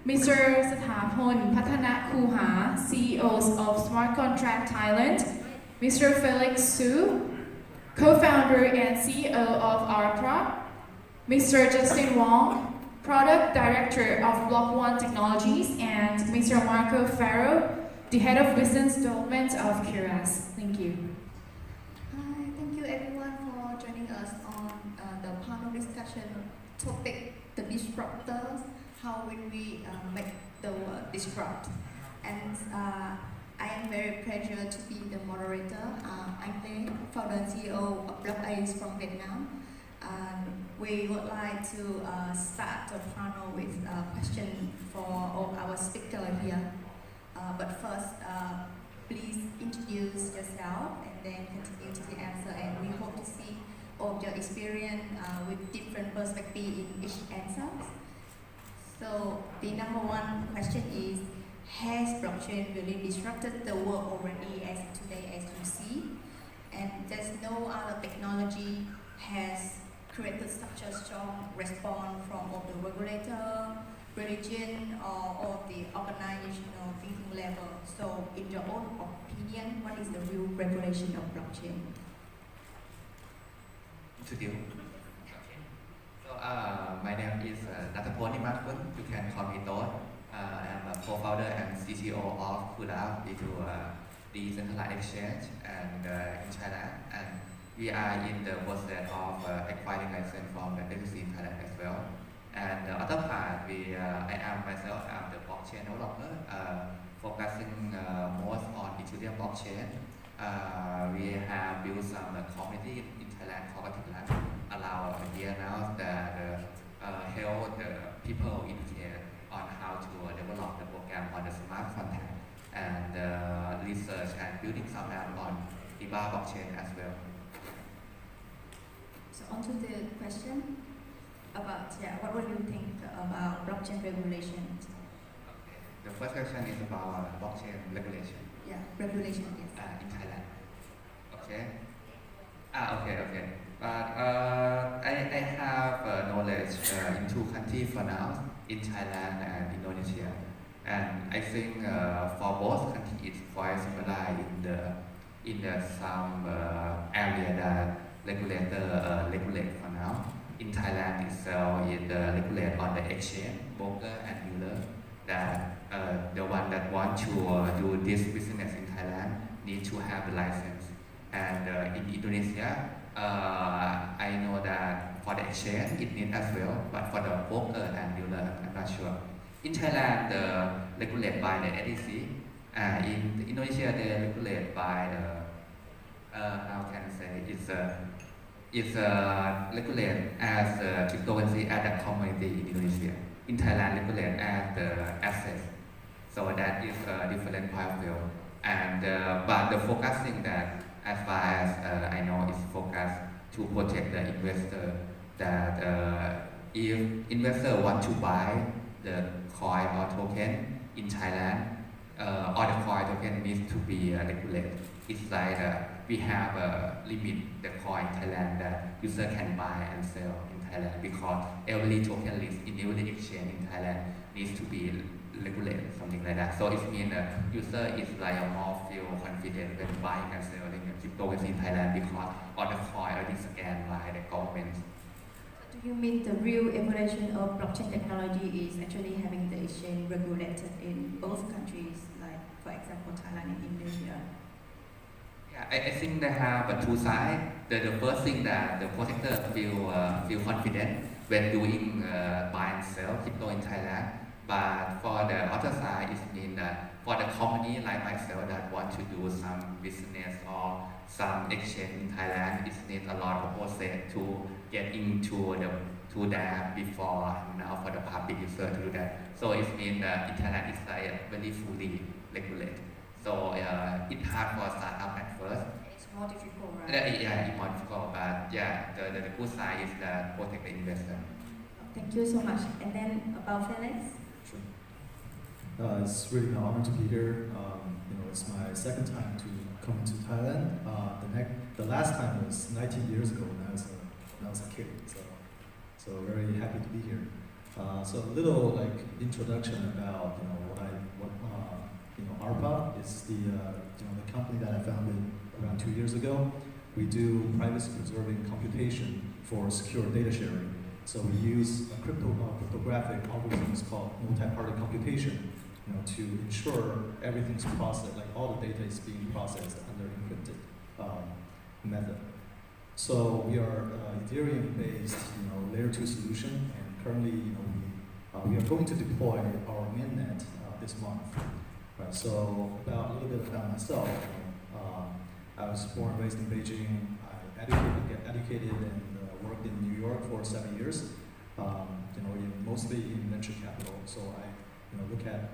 Mr. Sathapon, Patanakuha, CEOs of Smart Contract Thailand, Mr. Felix Su, co-founder and CEO of ARPA, Mr. Justin Wang, product director of Block One Technologies, and Mr. Pharaoh, the head of business development of QURAS. Thank you. Hi, thank you everyone for joining us on the panel discussion topic, the disruptors, how will we make the world disrupt. And I am very pleased to be the moderator. I'm the founder and CEO of BlockACE from Vietnam. We would like to start the panel with a question for all our speakers here. But first, please introduce yourself and then continue to the answer. And we hope to see all your experience with different perspectives in each answer. So the number one question is, has blockchain really disrupted the world already as today as you see? And there's no other technology has created such a strong response from all the regulator, religion, or all the organizational thinking level. So in your own opinion, what is the real regulation of blockchain? My name is Nattapon Nimakul. You can call me Todd. I am a co-founder and CTO of QURAS, the decentralized exchange and in China. And we are in the process of acquiring license from the DTLC in Thailand as well. And the other part, I am myself, I'm the blockchain developer, focusing most on Ethereum blockchain. We have built some community in Thailand called Thailand, allow here now that help the people educate on how to develop the program on the smart contract and research and building some app on the blockchain as well. So on to the question about, what would you think about blockchain regulation? Okay. The first question is about blockchain regulation. Yeah, regulation, yes. In Thailand. Okay. Okay. But I have knowledge in two countries for now, in Thailand and Indonesia. And I think for both countries it's quite similar in the some area that regulator regulate for now. In Thailand itself, it regulate on the exchange, broker and dealer. That the one that want to do this business in Thailand need to have the license. And in Indonesia, I know that for the exchange it needs as well, but for the broker and dealer, I'm not sure. In Thailand, regulated by the SEC. In Indonesia, they regulate by the how can I say it's regulated as cryptocurrency as a commodity in Indonesia. In Thailand, regulated as the asset. So that is a different point of view. And but the focusing that, as far as I know, is focused to protect the investor. That if investor want to buy the coin or token in Thailand, all the coin token needs to be regulated. It's like we have a limit the coin in Thailand that user can buy and sell in Thailand, because every token list in every exchange in Thailand needs to be regulated, something like that. So it means user is like a more feel confident when buying and selling cryptocurrency in Thailand, because all the coin are scanned by the government. Do you mean the real evolution of blockchain technology is actually having the exchange regulated in both countries, like for example Thailand and Indonesia? Yeah, I think they have two sides. The first thing that the protector feel confident when doing buy and sell crypto in Thailand. But for the other side, it means that for the company like myself that want to do some business or some exchange in Thailand, it needs a lot of process to get into that before now for the public user to do that. So it means that in Thailand it's like very fully regulated. So it's hard for startup at first. It's more difficult, right? Yeah, it's more difficult, but yeah, the good side is that protect the investor. Thank you so much. And then about Felix? Sure. It's really an honor to be here. It's my second time to come to Thailand. The last time was 19 years ago when I was a kid. So very happy to be here. So a little like introduction about ARPA is the company that I founded around 2 years ago. We do privacy preserving computation for secure data sharing. So we use a cryptographic algorithms called multi-party computation, to ensure everything's processed, like all the data is being processed under encrypted method. So we are Ethereum-based, layer 2 solution, and currently, we are going to deploy our mainnet this month. Right. So a little bit about myself. I was born and raised in Beijing. I educated and worked in New York for 7 years. Mostly in venture capital. So I, look at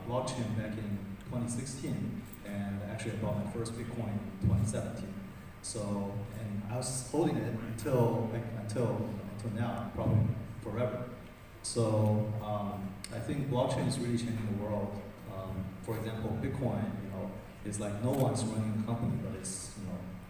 blockchain back in 2016, and actually I bought my first Bitcoin in 2017. So, and I was holding it until now, probably forever. So I think blockchain is really changing the world. For example, Bitcoin, is like no one's running a company, but it's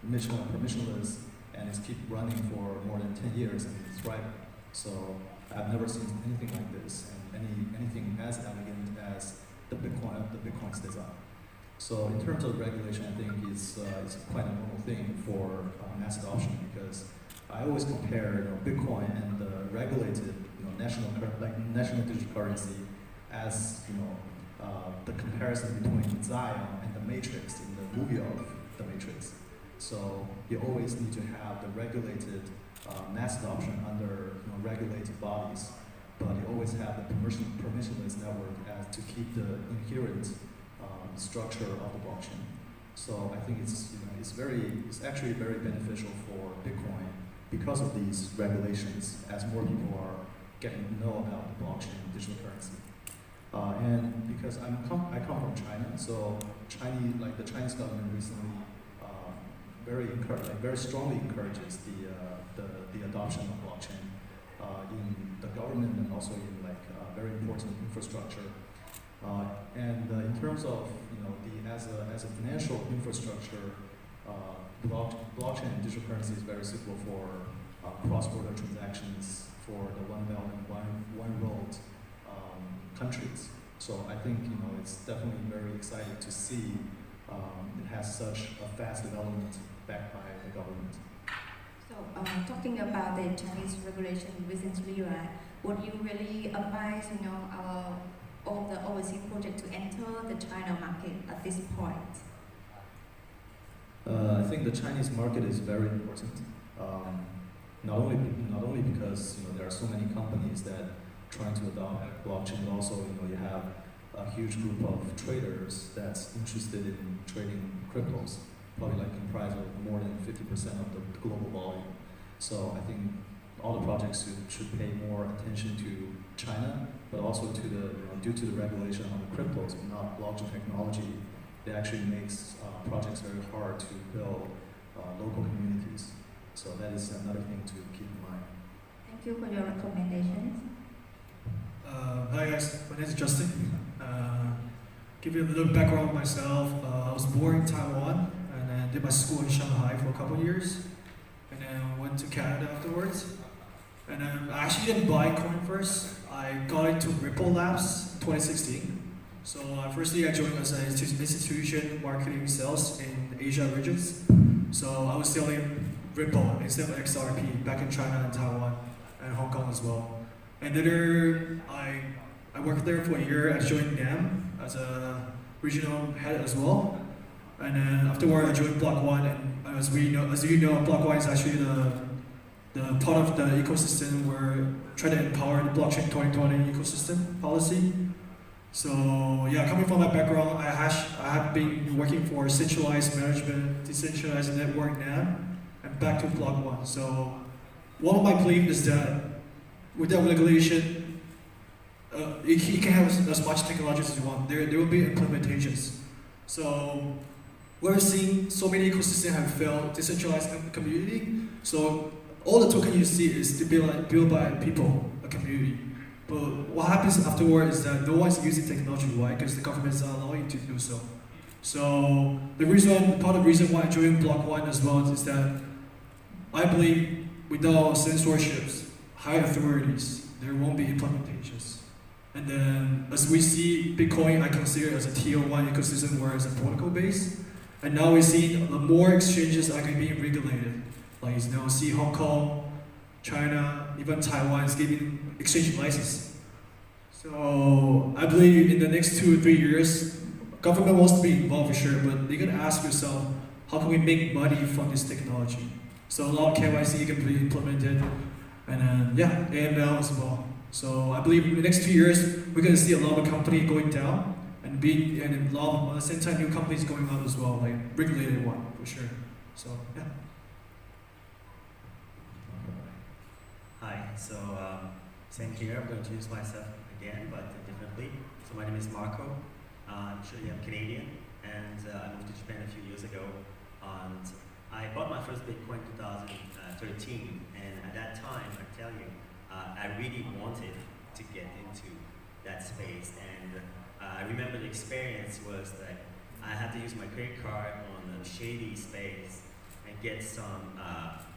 permissionless, and it's keep running for more than 10 years, and it's thriving. So I've never seen anything like this, and anything as elegant as the Bitcoin's design. So in terms of regulation, I think it's quite a normal thing for mass adoption, because I always compare Bitcoin and the regulated national digital currency as the comparison between Zion and the Matrix in the movie of the Matrix. So you always need to have the regulated mass adoption under regulated bodies, but you always have the permissionless network as to keep the inherent structure of the blockchain. So I think it's actually very beneficial for Bitcoin because of these regulations, as more people are getting to know about the blockchain digital currency. And because I come from China, so the Chinese government recently very strongly encourages the adoption of blockchain in the government and also in very important infrastructure. And in terms of as a financial infrastructure, blockchain and digital currency is very suitable for cross-border transactions for the One Belt and One Road countries. So I think it's definitely very exciting to see it has such a fast development backed by the government. So talking about the Chinese regulation recently, right? Would you really advise all the overseas projects to enter the China market at this point? I think the Chinese market is very important. Not only because there are so many companies that trying to adopt blockchain, but also you have a huge group of traders that's interested in trading cryptos, probably comprise of more than 50% of the global volume. So I think all the projects should pay more attention to China, but also to due to the regulation on the cryptos, not blockchain technology, it actually makes projects very hard to build local communities. So that is another thing to keep in mind. Thank you for your recommendations. Hi guys, my name is Justin. Give you a little background on myself. I was born in Taiwan and then did my school in Shanghai for a couple of years, and then went to Canada afterwards. And then I actually didn't buy coin first. I got into Ripple Labs in 2016. So firstly I joined as an institution marketing sales in Asia regions. So I was selling Ripple instead of XRP back in China and Taiwan and Hong Kong as well. And then I worked there for a year. I joined NAM as a regional head as well. And then afterward I joined Block One, and as you know, Block One is actually the part of the ecosystem where trying to empower the blockchain 2020 ecosystem policy. So yeah, coming from my background, I have been working for centralized management, decentralized network NAM, and back to Block One. So one of my beliefs is that with that regulation, you can have as much technology as you want. There will be implementations. So we're seeing so many ecosystems have failed, decentralized community. So all the token you see is built by people, a community. But what happens afterward is that no one's using technology. Why? Because the government is not allowing you to do so. So part of the reason why I joined Block One as well is that I believe without censorships, high authorities, there won't be implementations. And then as we see Bitcoin, I consider it as a tier 1 ecosystem where it's a protocol base. And now we see the more exchanges are being regulated. Like you know, see Hong Kong, China, even Taiwan is giving exchange license. So I believe in the next 2 or 3 years, government wants to be involved for sure, but you gotta ask yourself, how can we make money from this technology? So a lot of KYC can be implemented, and then yeah, AML as well. So I believe in the next 2 years, we're gonna see a lot of companies going down, and a lot of, at the same time, new companies going up as well, like regulated one for sure. So yeah. Hi, so same here. I'm going to introduce myself again, but differently. So my name is Marco. I'm actually Canadian, and I moved to Japan a few years ago. And I bought my first Bitcoin in 2013, and at that time, I tell you, I really wanted to get into that space. And I remember the experience was that I had to use my credit card on a shady space and get some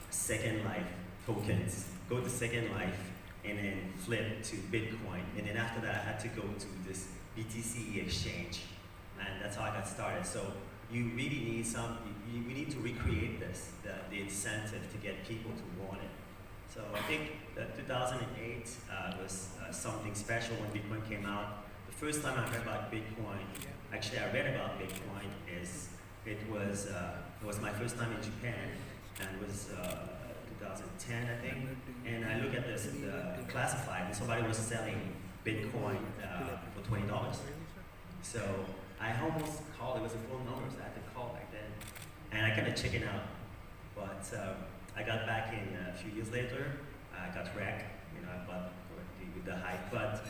Second Life tokens. Go to Second Life and then flip to Bitcoin. And then after that, I had to go to this BTC exchange. And that's how I got started. So you really need we need to recreate this, the incentive to get people to want it. So I think that 2008 was something special when Bitcoin came out. The first time I heard about Bitcoin, actually I read about Bitcoin, it was my first time in Japan, and it was 2010, I think. And I look at this classified, and somebody was selling Bitcoin for $20. So I almost called, it was a full numbers, I had to call back then. And I kind of chickened out. But I got back in a few years later, I got wrecked, you know, but with the hype. But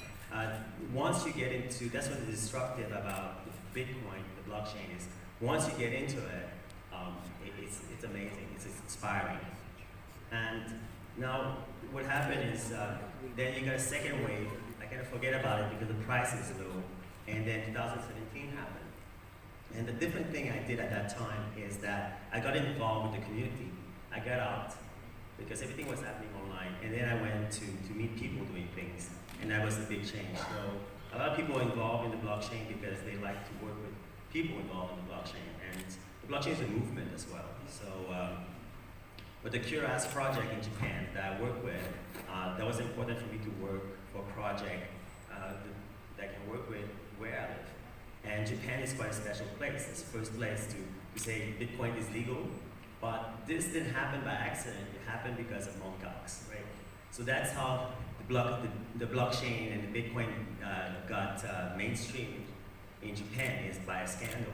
once you get into, that's what is disruptive about the Bitcoin, the blockchain is, once you get into it, it's amazing, it's inspiring. And now what happened is, then you got a second wave. I kind of forget about it because the price is low. And then 2017 happened. And the different thing I did at that time is that I got involved with the community. I got out because everything was happening online. And then I went to meet people doing things. And that was the big change. So a lot of people are involved in the blockchain because they like to work with people involved in the blockchain. And the blockchain is a movement as well. So, but the QURAS project in Japan that I work with, that was important for me to work for a project that can work with where I live. And Japan is quite a special place. It's the first place to say Bitcoin is legal, but this didn't happen by accident. It happened because of mongols, right? So that's how the blockchain and the Bitcoin got mainstream in Japan, is by a scandal.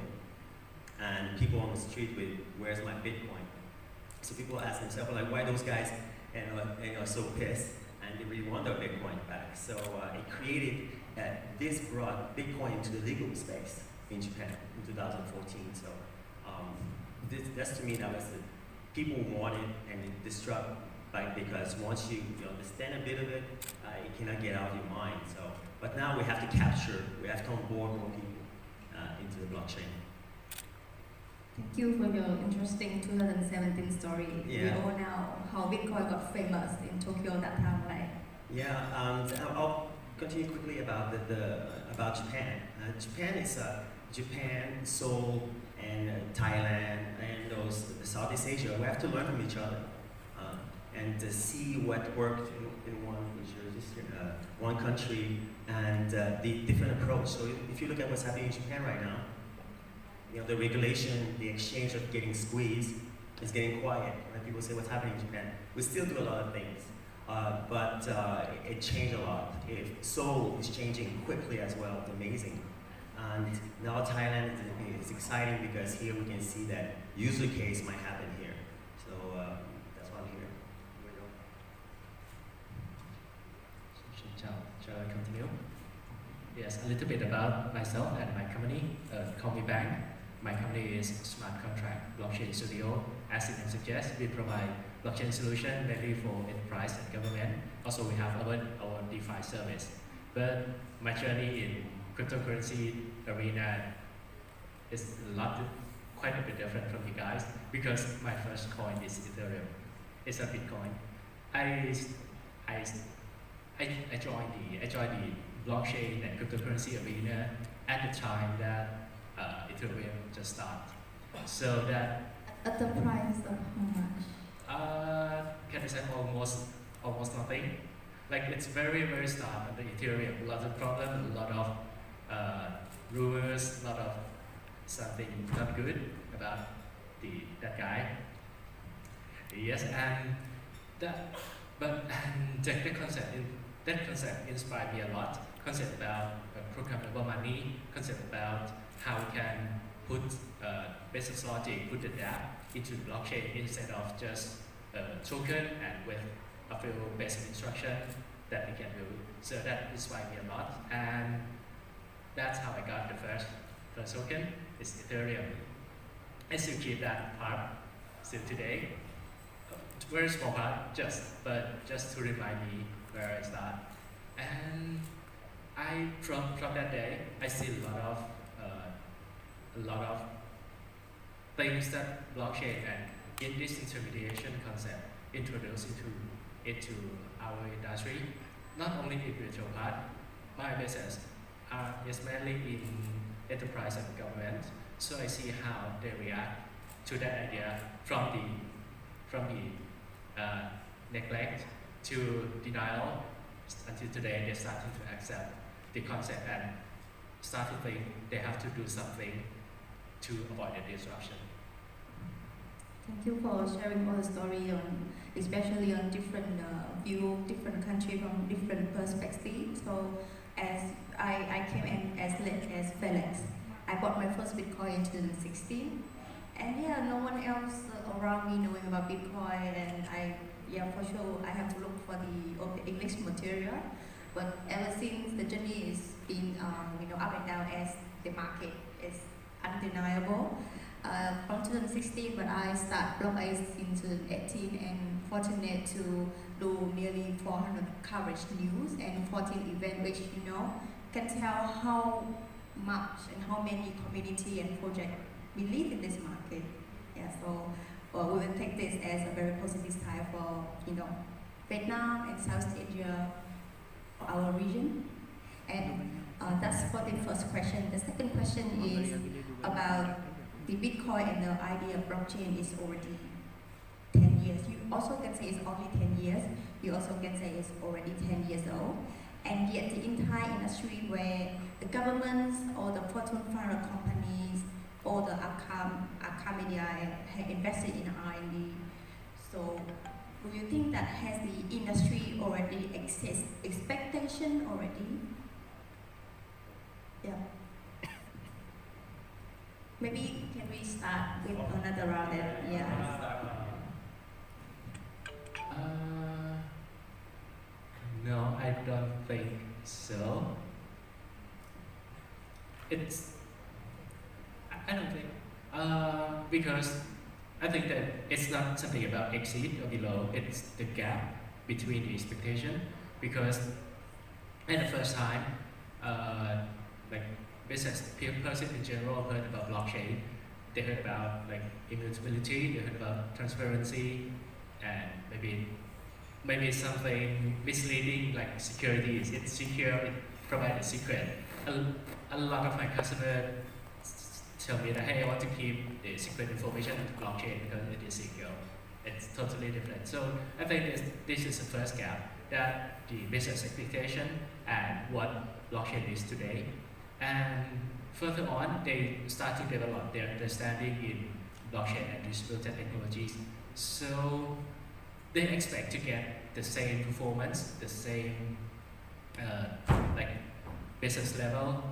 And people on the street with, where's my Bitcoin? So people ask themselves, like, why those guys are so pissed? And they really want their Bitcoin back. So it created, this brought Bitcoin into the legal space in Japan in 2014. So that's to me, that was the people wanted and it disrupt, because once you understand a bit of it, it cannot get out of your mind. So, but now we have to capture, we have to onboard more people into the blockchain. Thank you for your interesting 2017 story. Yeah. We all know how Bitcoin got famous in Tokyo that time, right? Yeah, I'll continue quickly about about Japan. Japan is Japan, Seoul, and Thailand, and those Southeast Asia. We have to learn from each other and to see what worked in one country and the different approach. So if you look at what's happening in Japan right now, the regulation, the exchange of getting squeezed is getting quiet. When people say what's happening in Japan, we still do a lot of things, but it changed a lot. Seoul is changing quickly as well. It's amazing. And now Thailand is exciting because here we can see that user case might happen here. So that's why I'm here. Shall I continue? Yes, a little bit about myself and my company, Call Me Bank. My company is Smart Contract Blockchain Studio. As the name suggests, we provide blockchain solution mainly for enterprise and government. Also, we have our DeFi service. But my journey in cryptocurrency arena is quite a bit different from you guys, because my first coin is Ethereum. It's a Bitcoin. I I joined the blockchain and cryptocurrency arena at the time that Ethereum just started. So that At the price of how much? can I say almost nothing. Like it's very start on the Ethereum. A lot of problems, a lot of rumors, a lot of something not good about that guy. Yes, and that concept inspired me a lot. Concept about programmable money, concept about how we can put business logic, put the data into the blockchain instead of just a token and with a few basic instructions that we can do. So that inspired me a lot, and that's how I got the first token. It's Ethereum. I still keep that part still today. Very small part, just to remind me where I start. And from that day, I see a lot of things that blockchain and in this intermediation concept introduced into our industry. Not only the individual part, my business is mainly in enterprise and government. So I see how they react to that idea from the neglect to denial. Until today, they're starting to accept the concept and start to think they have to do something to avoid the disruption. Thank you for sharing all the story on, especially on different view, different country from different perspectives. So as I came in as late as Felix, I bought my first Bitcoin in 2016, and yeah, no one else around me knowing about Bitcoin, and for sure I have to look for the English material. But ever since, the journey is been up and down as the market is undeniable. From 2016, but I started BlockACE in 2018 and fortunate to do nearly 400 coverage news and 14 events, which can tell how much and how many community and projects believe in this market. Yeah, so we will take this as a very positive time for Vietnam and South Asia, for our region. And that's for the first question. The second question is about the Bitcoin and the idea of blockchain is already 10 years. You also can say it's only 10 years. You also can say it's already 10 years old. And yet the entire industry where the governments or the Fortune 500 companies or the academia have invested in R&D. So do you think that has the industry already exceeds expectation already? Yeah. Maybe can we start with another round? No, I don't think so. I don't think because I think that it's not something about exceed or below. It's the gap between the expectation. Because at the first time, business person in general heard about blockchain. They heard about immutability. They heard about transparency, and maybe something misleading like security. It's secure. It provides a secret. A lot of my customers tell me that, hey, I want to keep the secret information in blockchain because it is secure. It's totally different. So I think this is the first gap, that the business expectation and what blockchain is today. And further on, they start to develop their understanding in blockchain and distributed technologies. So they expect to get the same performance, the same business level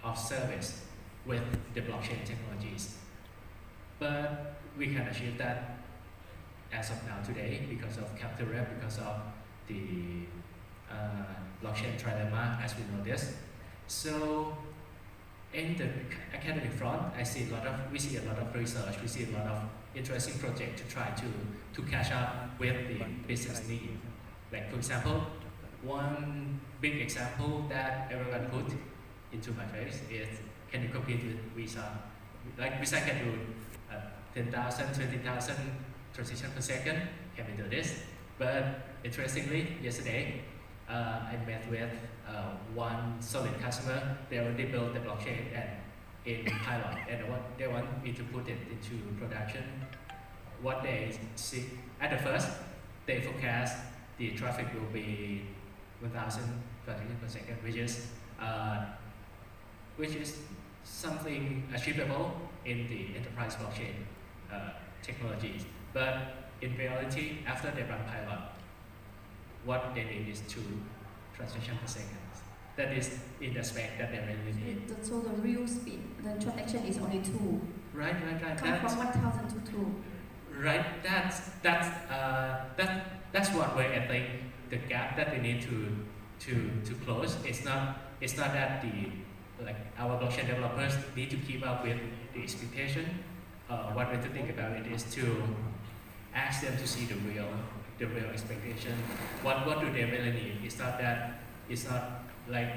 of service with the blockchain technologies. But we can achieve that as of now today because of capital rep, because of the blockchain trilemma, as we know this. So in the academic front, we see a lot of research, we see a lot of interesting projects to try to catch up with the business need. Like for example, one big example that everyone put into my face is, can you compete with Visa? Like Visa can do 10,000, 20,000 transactions per second. Can we do this? But interestingly, yesterday, I met with one solid customer. They already built the blockchain and in pilot, and they want me to put it into production. What they see at the first, they forecast the traffic will be 1,000 transactions per second, which is something achievable in the enterprise blockchain technologies. But in reality, after they run pilot, what they need is 2 transactions per second. That is in the spec that they really need. So the real speed, the transaction is only 2. Right. Come from 1,000 to 2. Right. That's one way I think the gap that we need to close. It's not that our blockchain developers need to keep up with the expectation. One way to think about it is to ask them to see the real expectation. What do they really need? It's not like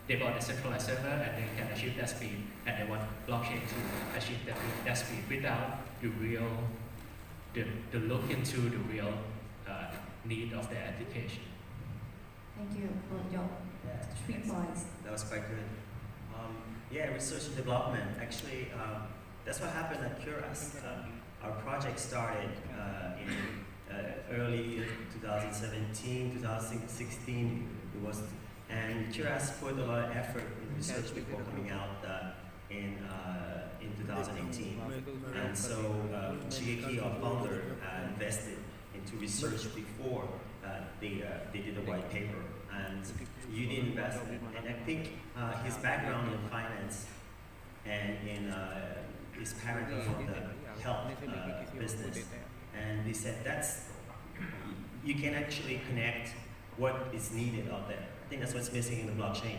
they bought a centralized server and they can achieve that speed, and they want blockchain to achieve that speed without the look into the real need of their application. Thank you for your 3 points. That was quite good. Research and development. Actually, that's what happened at QURAS. Our project started in early 2017, 2016. And QURAS put a lot of effort in research before coming out in 2018. And so Shigeki, our founder, invested into research before they did the white paper. And Union invested. And I think his background in finance and in his parent from the health business. And they said you can actually connect what is needed out there. I think that's what's missing in the blockchain.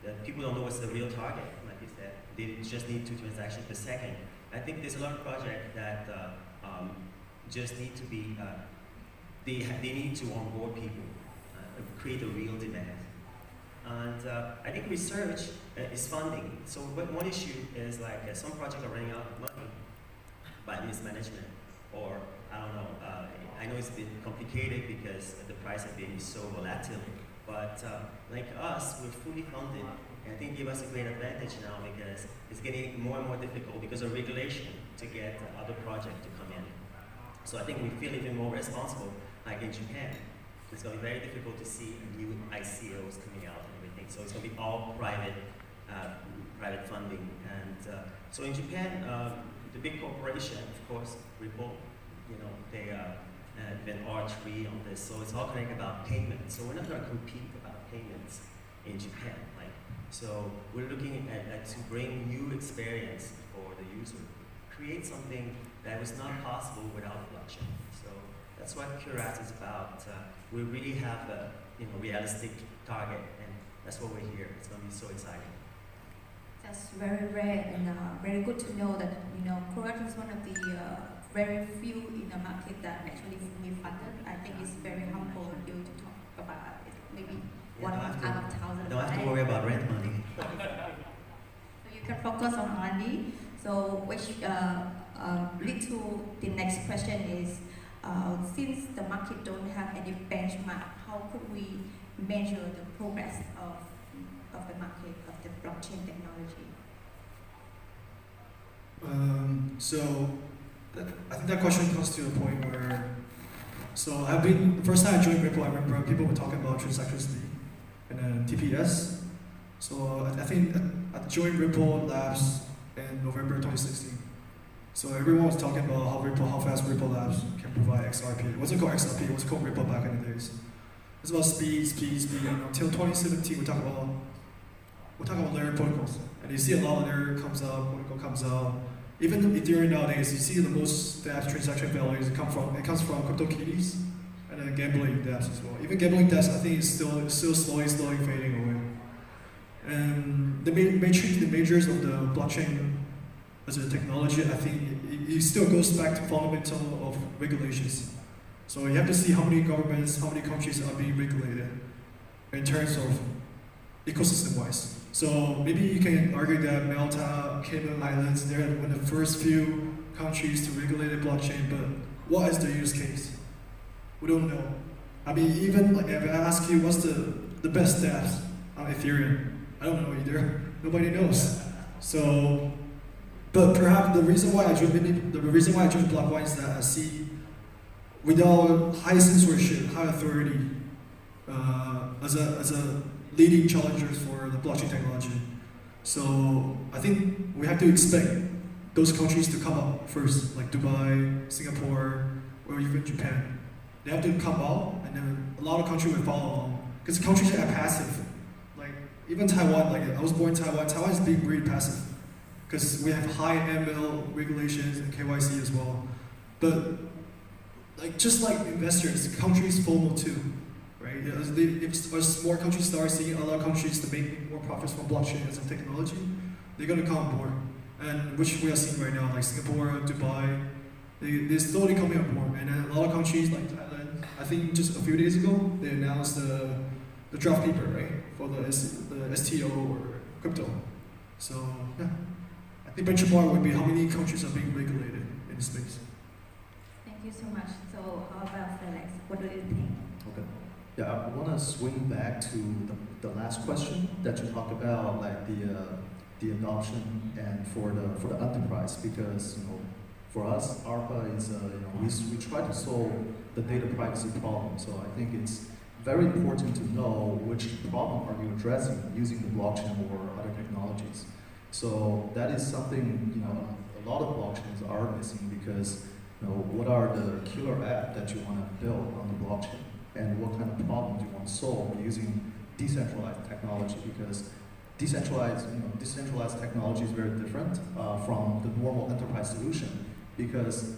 That people don't know what's the real target, like you said. They just need 2 transactions per second. I think there's a lot of projects that just need to be, they need to onboard people, create a real demand. And I think research is funding. So one issue is some projects are running out of money by mismanagement, or I don't know, I know it's a bit complicated because the price of it is so volatile, but like us, we're fully funded, and I think it gives us a great advantage now because it's getting more and more difficult because of regulation to get other projects to come in. So I think we feel even more responsible, like in Japan. It's going to be very difficult to see new ICOs coming out and everything, so it's going to be all private funding. And so in Japan, the big corporation, of course, Ripple, they been R3 on this, so it's all connected about payments. So we're not going to compete about payments in Japan. So we're looking at to bring new experience for the user, create something that was not possible without blockchain. So that's what QURAS is about. We really have a realistic target, and that's what we're here. It's going to be so exciting. That's very rare and very good to know that QURAS is one of the very few in the market that actually fully funded. I think it's very humble of you to talk about it. Maybe 1 out of 1,000. Don't have to worry about rent money. So you can focus on R&D. So which lead to the next question is, since the market don't have any benchmark, how could we measure the progress of the market of the blockchain technology? I think that question comes to a point where, the first time I joined Ripple, I remember people were talking about transaction speed and then TPS. So I think I joined Ripple Labs in November 2016. So everyone was talking about how fast Ripple Labs can provide XRP. It wasn't called XRP, it was called Ripple back in the days. It's about speed. And until 2017, we're talking about layer protocols. And you see a lot of layer protocol comes out. Even Ethereum nowadays, you see the most dApps transaction values comes from CryptoKitties and then gambling dApps as well. Even gambling dApps, I think, is still slowly fading away. And the majors of the blockchain as a technology, I think it still goes back to fundamental of regulations. So you have to see how many governments, how many countries are being regulated in terms of ecosystem-wise. So maybe you can argue that Malta, Cayman Islands, they're one of the first few countries to regulate the blockchain, but what is the use case? We don't know. I mean, even like if I ask you what's the best stats on Ethereum, I don't know either. Nobody knows. So, but perhaps the reason why I joined BlockACE is that I see without high censorship, high authority, as a leading challengers for the blockchain technology. So I think we have to expect those countries to come up first, like Dubai, Singapore, or even Japan. They have to come out, and then a lot of countries will follow along. Because countries are passive. Like even Taiwan, like I was born in Taiwan. Taiwan is being really passive because we have high ML regulations and KYC as well. But like just like investors, countries FOMO too, right? As more countries start seeing other countries to make more profits from blockchain as a technology, they're gonna come on board. And which we are seeing right now, like Singapore, Dubai, they're slowly coming on board. And then a lot of countries like Thailand, I think just a few days ago, they announced the draft paper, right, for the STO or crypto. So yeah, I think benchmark would be how many countries are being regulated in the space. Thank you so much. So how about Felix? What do you think? Okay. Yeah, I want to swing back to the last question that you talked about, like the adoption and for the enterprise, because for us, ARPA is we try to solve the data privacy problem. So I think it's very important to know which problem are you addressing using the blockchain or other technologies. So that is something a lot of blockchains are missing, because what are the killer app that you want to build on the blockchain, and what kind of problems you want to solve using decentralized technology, because decentralized technology is very different from the normal enterprise solution, because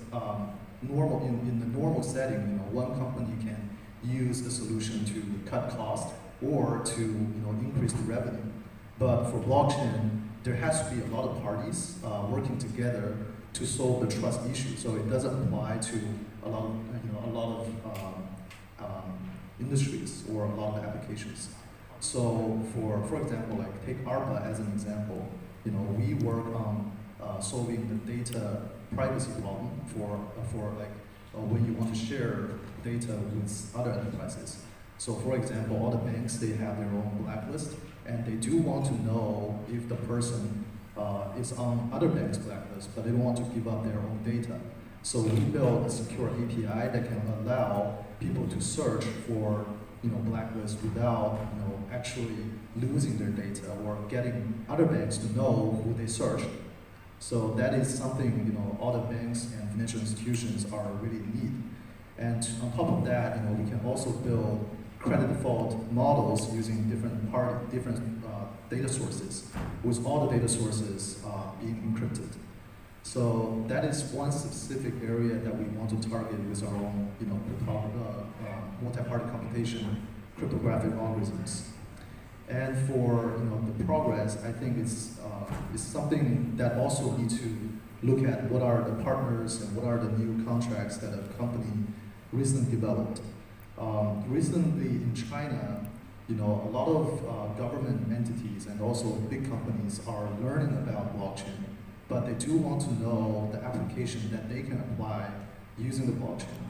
in the normal setting, one company can use the solution to cut cost or to increase the revenue. But for blockchain, there has to be a lot of parties working together to solve the trust issue. So it doesn't apply to a lot of industries or a lot of applications. So for example, like take ARPA as an example, we work on solving the data privacy problem for like when you want to share data with other enterprises. So for example, all the banks, they have their own blacklist, and they do want to know if the person is on other banks' blacklist, but they don't want to give up their own data. So we built a secure API that can allow people to search for blacklist without actually losing their data or getting other banks to know who they searched. So that is something all the banks and financial institutions are really need. And on top of that, we can also build credit default models using different data sources, with all the data sources being encrypted. So that is one specific area that we want to target with our own, multi-party computation cryptographic algorithms. And for the progress, I think it's something that also need to look at what are the partners and what are the new contracts that a company recently developed. Recently in China, a lot of government entities and also big companies are learning about blockchain, but they do want to know the application that they can apply using the blockchain.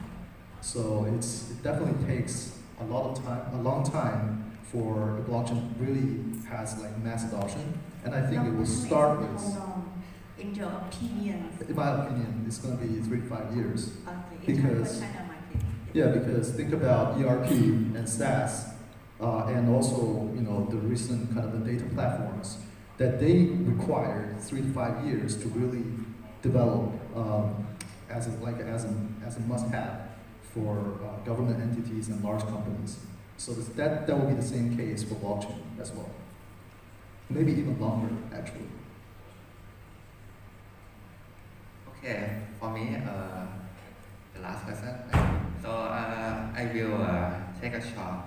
So it definitely takes a long time for the blockchain really has like mass adoption, and I think it will start with. Hold on. In your opinion? In my opinion, it's going to be 3 to 5 years. Okay. Because China market. yeah, because think about ERP and SaaS, and also the recent kind of the data platforms that they require 3 to 5 years to really develop as a must-have for government entities and large companies. So that will be the same case for blockchain as well. Maybe even longer, actually. Okay, for me, the last question. So I will take a shot.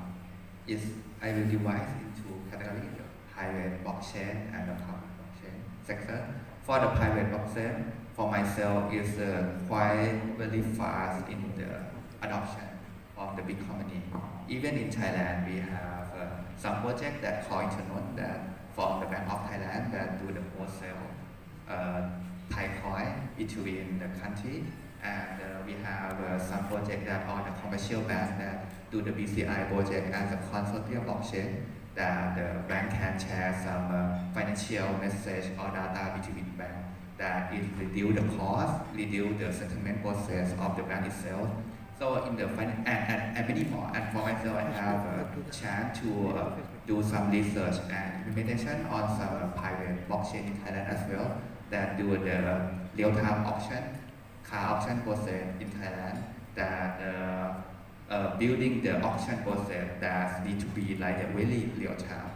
I will divide into categories: private blockchain and the public blockchain sector. For the private blockchain, for myself, is quite very fast in the adoption of the big company. Even in Thailand, we have some project that call internal that from the Bank of Thailand that do the wholesale Thai coin between the country and we have some projects that are the commercial banks that do the BCI project as a consortium blockchain that the bank can share some financial message or data between bank that it reduce the cost, reduce the settlement process of the bank itself. So in the and many more. And for myself, I have a chance to do some research and implementation on some private blockchain in Thailand as well that do the real-time auction, car auction process in Thailand that building the auction process that need to be like a very real time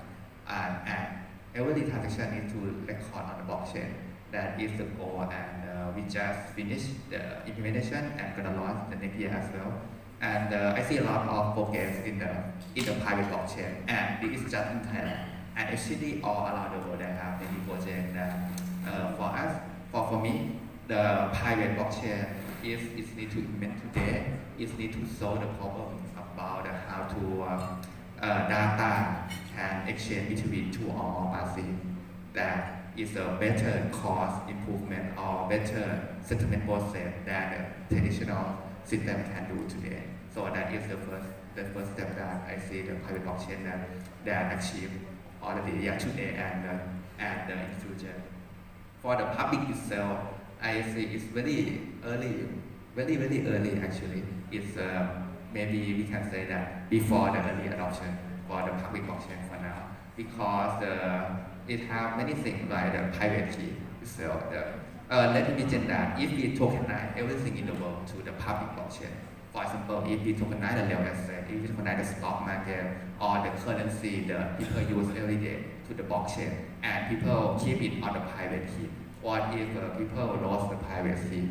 and every transaction needs to record on the blockchain. That is the goal, and we just finished the implementation and gonna launch the next year as well. And I see a lot of progress in the private blockchain, and this is just in Thailand. And actually all around the world, I have many projects that for us, for me, the private blockchain is need to implement today. It need to solve the problem about how to data can exchange between two or more parties. That is a better cost improvement or better settlement process that the traditional system can do today. So that is the first step that I see the private blockchain that achieve already today and in the future. For the public itself, I see it's very early, very early actually. It's maybe we can say that before the early adoption for the public blockchain for now, because it have many things like the private key itself. Let me mention that if we tokenize everything in the world to the public blockchain, for example, if we tokenize the real estate, if we tokenize the stock market or the currency that people use every day to the blockchain, and people keep it on the private key, what if people lost the private key?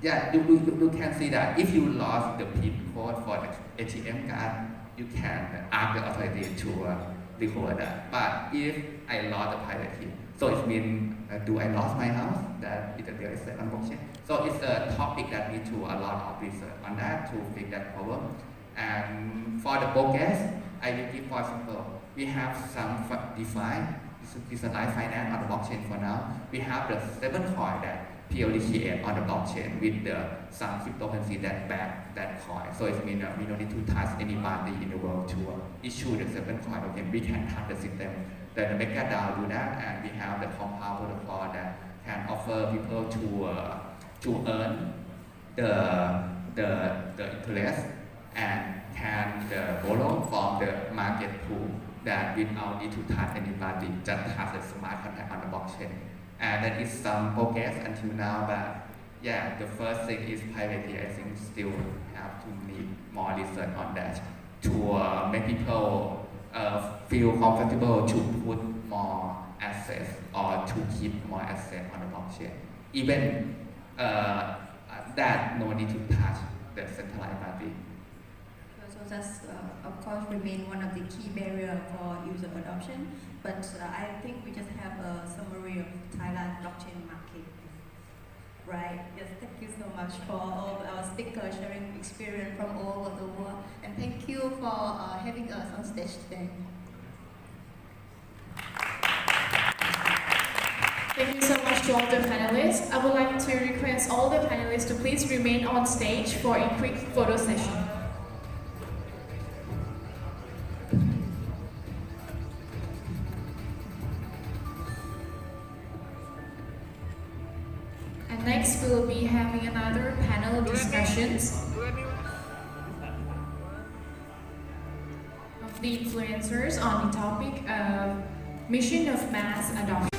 You can see that if you lost the PIN code for the ATM card, you can ask the authority to recover that. But if I lost the private key, so it means do I lost my house? That is a real estate on blockchain. So it's a topic that needs to a lot of research on that to fix that problem. And for the BlockACE, I will give for example, we have some DeFi, decentralized finance on the blockchain for now. We have the 7 coin that purely create on the blockchain with some cryptocurrency that back that coin. So it means we don't need to touch anybody in the world to issue the 7 coin. Okay, we can touch the system. The MakerDAO do that, and we have the compound protocol that can offer people to earn the interest and can borrow from the market pool that without need to touch anybody, just have the smart contract on the blockchain. And that is some progress until now, but the first thing is private key. I think still have to need more research on that to make people feel comfortable to put more assets or to keep more assets on the blockchain. Even that no need to touch the centralized party. So that's of course remain one of the key barriers for user adoption. But I think we just have a summary of Thailand blockchain market. Right? Yes, thank you so much for all our speakers sharing experience from all over the world. And thank you for having us on stage today. Thank you so much to all the panelists. I would like to request all the panelists to please remain on stage for a quick photo session. And next we'll be having another panel discussions of the influencers on the topic of mission of mass adoption.